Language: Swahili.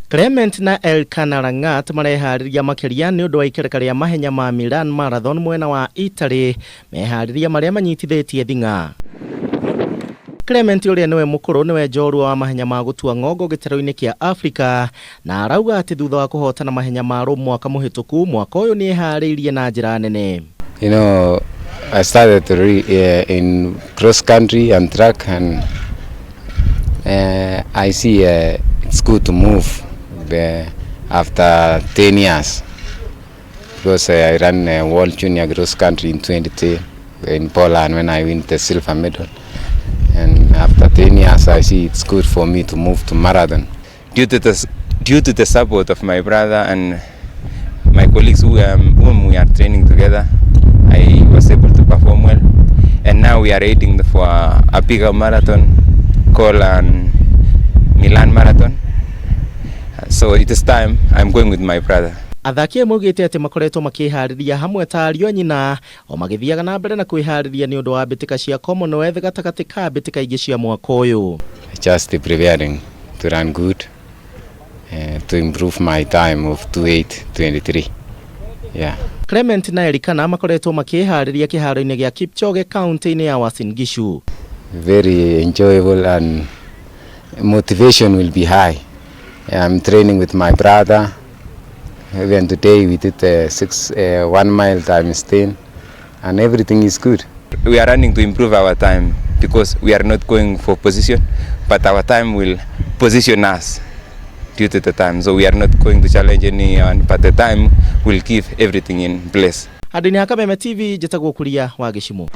Clement na Elkana Lang'at mehariria makiria niundu wa ikereka ria mahenya ma Milan marathon mwena wa Italy, mehariria maria manyitithitie thinga. Clement uria niwe mukuru niwe njorua wa mahenya ma gutua ng'ongo gitaro-ini kia Africa, na arauga ati thutha wa kuhotana mahenya ma mwaka muhituku, mwaka uyu ni ehariirie na njira nene. You know, I started in cross country and track, and I see it's good to move after 10 years, because I ran World Junior Cross Country in 2010 in Poland when I win the silver medal, and after 10 years I see it's good for me to move to marathon. Due to the support of my brother and my colleagues whom we are training together, I was able to perform well, and now we are heading for a bigger marathon called Milan marathon. So it is time I'm going with my brother. Athaki maugite ati makoretwo makihariria hamwe ta Ariu nyina o magithiaga na mbere na kwihariria ni undu wa mbitika cia Commonwealth gatagati ka mbitika ingi cia mwaka uyu. Just preparing to run good, to improve my time of 2:8:23. Yeah. Clement na Elkana makoretwo makihariria kiharo-ini gia Kipchoge county-ini ya Uasin Gishu. Very enjoyable and motivation will be high. I'm training with my brother. Even today we did 1 mile times 10, and everything is good. We are running to improve our time because we are not going for position, but our time will position us due to the time. So we are not going to challenge anyone, but the time will keep everything in place. Handũ-inĩ ha Kameme TV, njĩtagwo Kuria wa Gĩcimo.